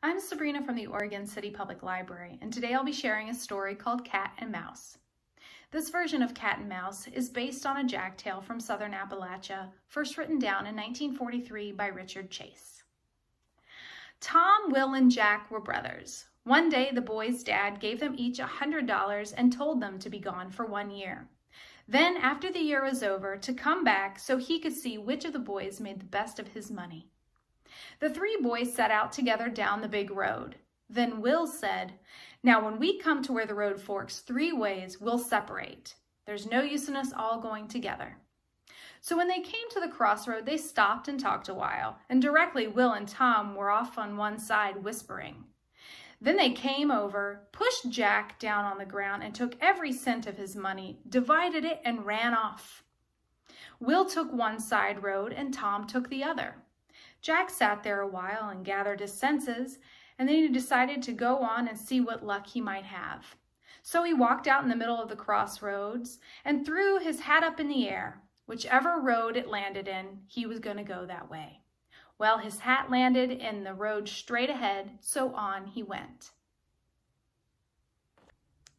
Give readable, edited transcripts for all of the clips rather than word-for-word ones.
I'm Sabrina from the Oregon City Public Library, and today I'll be sharing a story called Cat and Mouse. This version of Cat and Mouse is based on a jack tale from southern Appalachia, first written down in 1943 by Richard Chase. Tom, Will, and Jack were brothers. One day, the boys' dad gave them each $100 and told them to be gone for 1 year. Then, after the year was over, to come back so he could see which of the boys made the best of his money. The three boys set out together down the big road. Then Will said, "Now when we come to where the road forks 3 ways, we'll separate. There's no use in us all going together." So when they came to the crossroad, they stopped and talked a while, and directly Will and Tom were off on one side whispering. Then they came over, pushed Jack down on the ground, and took every cent of his money, divided it, and ran off. Will took one side road, and Tom took the other. Jack sat there a while and gathered his senses, and then he decided to go on and see what luck he might have. So he walked out in the middle of the crossroads and threw his hat up in the air. Whichever road it landed in, he was going to go that way. Well, his hat landed in the road straight ahead, so on he went.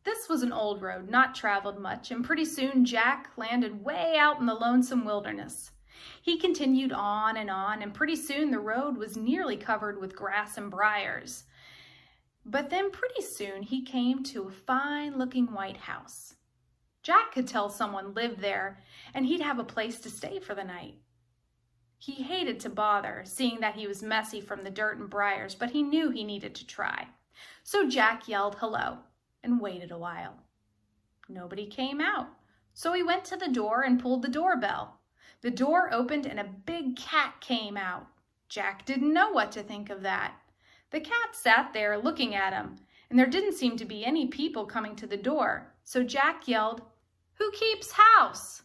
This was an old road, not traveled much, and pretty soon Jack landed way out in the lonesome wilderness. He continued on, and pretty soon the road was nearly covered with grass and briars. But then pretty soon he came to a fine-looking white house. Jack could tell someone lived there, and he'd have a place to stay for the night. He hated to bother, seeing that he was messy from the dirt and briars, but he knew he needed to try. So Jack yelled hello and waited a while. Nobody came out, so he went to the door and pulled the doorbell. The door opened and a big cat came out. Jack didn't know what to think of that. The cat sat there looking at him, and there didn't seem to be any people coming to the door. So Jack yelled, "Who keeps house?"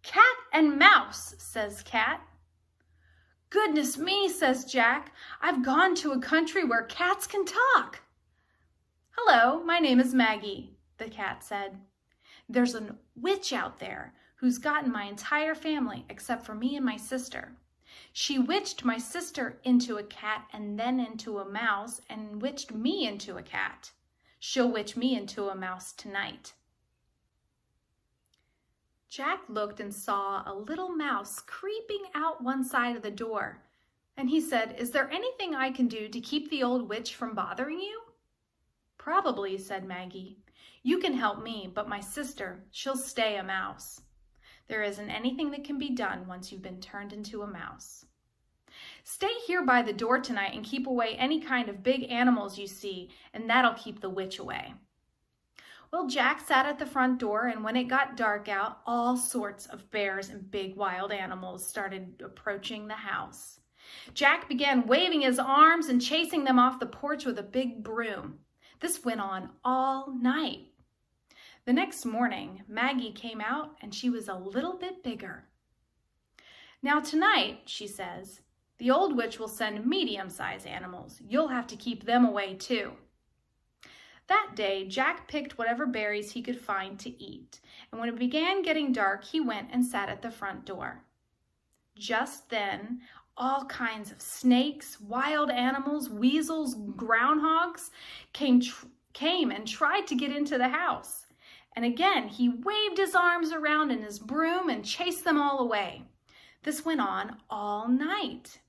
"Cat and Mouse," says Cat. "Goodness me," says Jack, "I've gone to a country where cats can talk." "Hello, my name is Maggie," the cat said. "There's a witch out there who's gotten my entire family except for me and my sister. She witched my sister into a cat and then into a mouse and witched me into a cat. She'll witch me into a mouse tonight." Jack looked and saw a little mouse creeping out one side of the door, and he said, "Is there anything I can do to keep the old witch from bothering you?" "Probably," said Maggie. "You can help me, but my sister, she'll stay a mouse. There isn't anything that can be done once you've been turned into a mouse. Stay here by the door tonight and keep away any kind of big animals you see, and that'll keep the witch away." Well, Jack sat at the front door, and when it got dark out, all sorts of bears and big wild animals started approaching the house. Jack began waving his arms and chasing them off the porch with a big broom. This went on all night. The next morning, Maggie came out, and she was a little bit bigger. "Now tonight," she says, "the old witch will send medium-sized animals. You'll have to keep them away too." That day, Jack picked whatever berries he could find to eat, and when it began getting dark, he went and sat at the front door. Just then, all kinds of snakes, wild animals, weasels, groundhogs came and tried to get into the house. And again, he waved his arms around in his broom and chased them all away. This went on all night.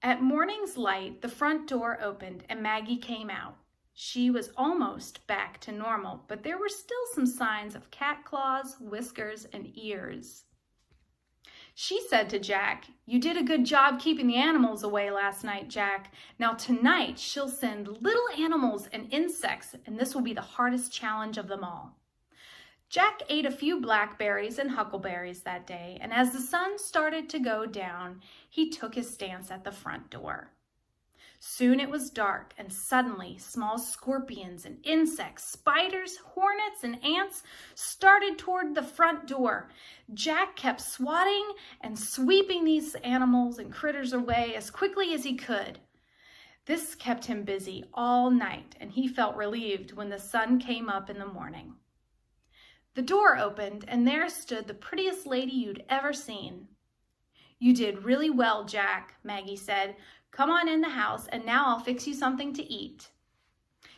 At morning's light, the front door opened and Maggie came out. She was almost back to normal, but there were still some signs of cat claws, whiskers, and ears. She said to Jack, "You did a good job keeping the animals away last night, Jack. Now tonight she'll send little animals and insects, and this will be the hardest challenge of them all." Jack ate a few blackberries and huckleberries that day, and as the sun started to go down, he took his stance at the front door. Soon it was dark, and suddenly small scorpions and insects, spiders, hornets, and ants started toward the front door. Jack kept swatting and sweeping these animals and critters away as quickly as he could. This kept him busy all night, and he felt relieved when the sun came up in the morning. The door opened, and there stood the prettiest lady you'd ever seen. "You did really well, Jack," Maggie said. "Come on in the house, and now I'll fix you something to eat."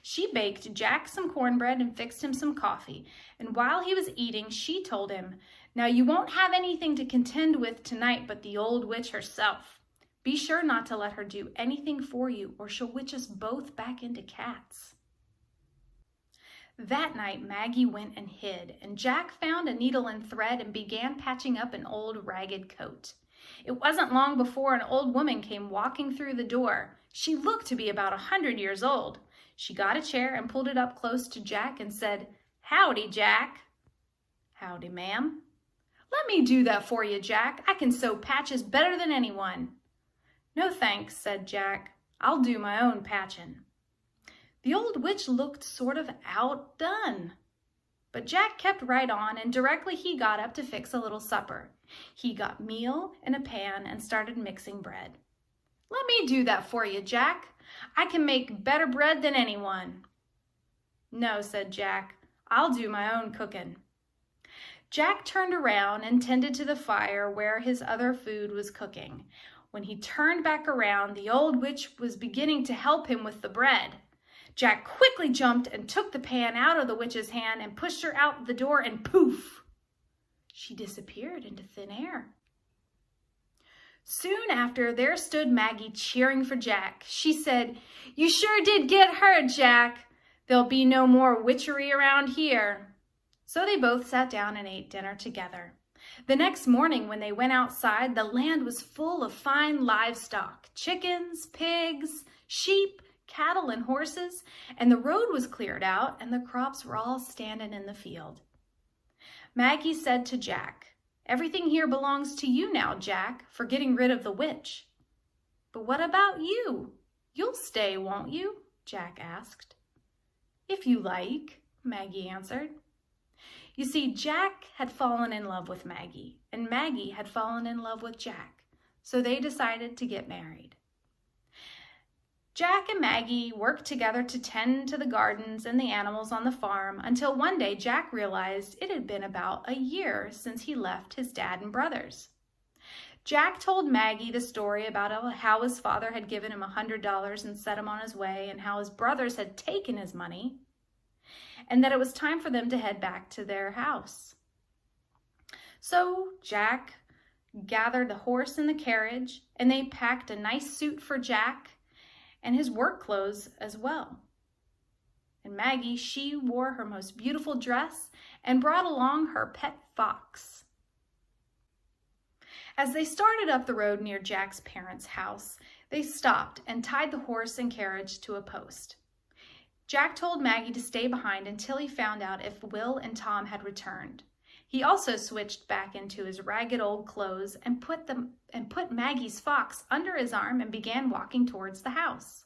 She baked Jack some cornbread and fixed him some coffee, and while he was eating, she told him, "Now you won't have anything to contend with tonight but the old witch herself. Be sure not to let her do anything for you, or she'll witch us both back into cats." That night, Maggie went and hid, and Jack found a needle and thread and began patching up an old ragged coat. It wasn't long before an old woman came walking through the door. She looked to be about 100 years old. She got a chair and pulled it up close to Jack and said, "Howdy, Jack." "Howdy, ma'am." "Let me do that for you, Jack. I can sew patches better than anyone." "No thanks," said Jack. "I'll do my own patching." The old witch looked sort of outdone. But Jack kept right on, and directly he got up to fix a little supper. He got meal in a pan and started mixing bread. "Let me do that for you, Jack. I can make better bread than anyone." "No," said Jack. "I'll do my own cooking." Jack turned around and tended to the fire where his other food was cooking. When he turned back around, the old witch was beginning to help him with the bread. Jack quickly jumped and took the pan out of the witch's hand and pushed her out the door, and poof! She disappeared into thin air. Soon after, there stood Maggie cheering for Jack. She said, "You sure did get her, Jack. There'll be no more witchery around here." So they both sat down and ate dinner together. The next morning, when they went outside, the land was full of fine livestock, chickens, pigs, sheep, cattle, and horses, and the road was cleared out, and the crops were all standing in the field. Maggie said to Jack, "Everything here belongs to you now, Jack, for getting rid of the witch." "But what about you? You'll stay, won't you?" Jack asked. "If you like," Maggie answered. You see, Jack had fallen in love with Maggie, and Maggie had fallen in love with Jack, so they decided to get married. Jack and Maggie worked together to tend to the gardens and the animals on the farm until one day Jack realized it had been about a year since he left his dad and brothers. Jack told Maggie the story about how his father had given him $100 and set him on his way, and how his brothers had taken his money, and that it was time for them to head back to their house. So Jack gathered the horse and the carriage, and they packed a nice suit for Jack and his work clothes as well. And Maggie, she wore her most beautiful dress and brought along her pet fox. As they started up the road near Jack's parents' house, they stopped and tied the horse and carriage to a post. Jack told Maggie to stay behind until he found out if Will and Tom had returned. He also switched back into his ragged old clothes and put Maggie's fox under his arm and began walking towards the house.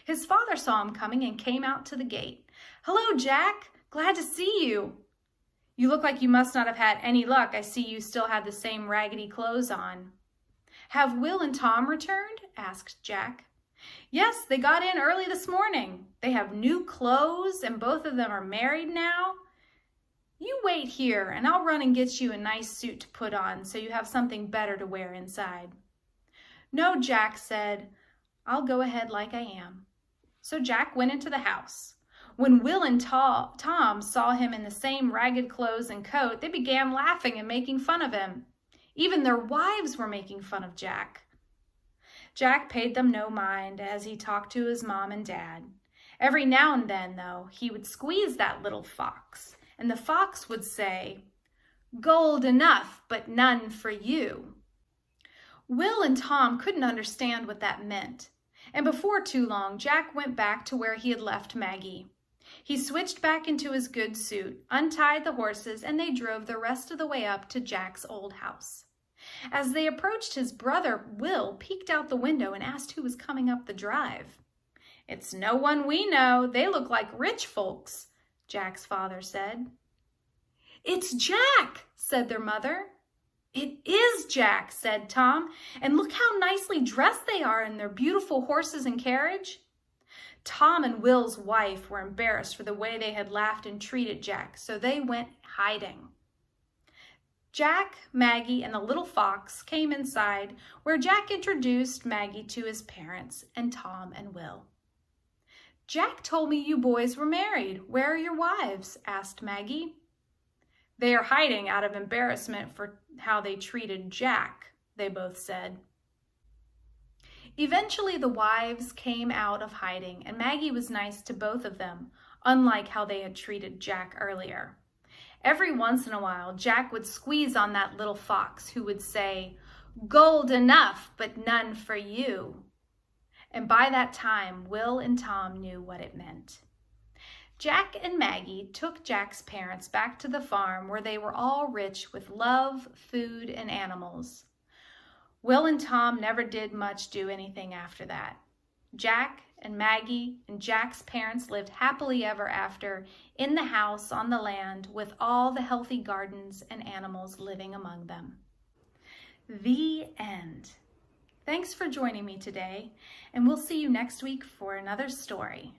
His father saw him coming and came out to the gate. "Hello, Jack. Glad to see you. You look like you must not have had any luck. I see you still have the same raggedy clothes on." "Have Will and Tom returned?" asked Jack. "Yes, they got in early this morning. They have new clothes and both of them are married now. You wait here and I'll run and get you a nice suit to put on so you have something better to wear inside." "No," Jack said. "I'll go ahead like I am." So Jack went into the house. When Will and Tom saw him in the same ragged clothes and coat, they began laughing and making fun of him. Even their wives were making fun of Jack. Jack paid them no mind as he talked to his mom and dad. Every now and then, though, he would squeeze that little fox, and the fox would say, "Gold enough, but none for you." Will and Tom couldn't understand what that meant, and before too long, Jack went back to where he had left Maggie. He switched back into his good suit, untied the horses, and they drove the rest of the way up to Jack's old house. As they approached, his brother, Will, peeked out the window and asked who was coming up the drive. "It's no one we know. They look like rich folks," Jack's father said. "It's Jack," said their mother. "It is Jack," said Tom, "and look how nicely dressed they are in their beautiful horses and carriage." Tom and Will's wife were embarrassed for the way they had laughed and treated Jack, so they went hiding. Jack, Maggie, and the little fox came inside, where Jack introduced Maggie to his parents and Tom and Will. "Jack told me you boys were married. Where are your wives?" asked Maggie. "They are hiding out of embarrassment for how they treated Jack," they both said. Eventually, the wives came out of hiding, and Maggie was nice to both of them, unlike how they had treated Jack earlier. Every once in a while, Jack would squeeze on that little fox who would say, "Gold enough, but none for you." And by that time, Will and Tom knew what it meant. Jack and Maggie took Jack's parents back to the farm where they were all rich with love, food, and animals. Will and Tom never did much do anything after that. Jack and Maggie and Jack's parents lived happily ever after in the house on the land with all the healthy gardens and animals living among them. The end. Thanks for joining me today, and we'll see you next week for another story.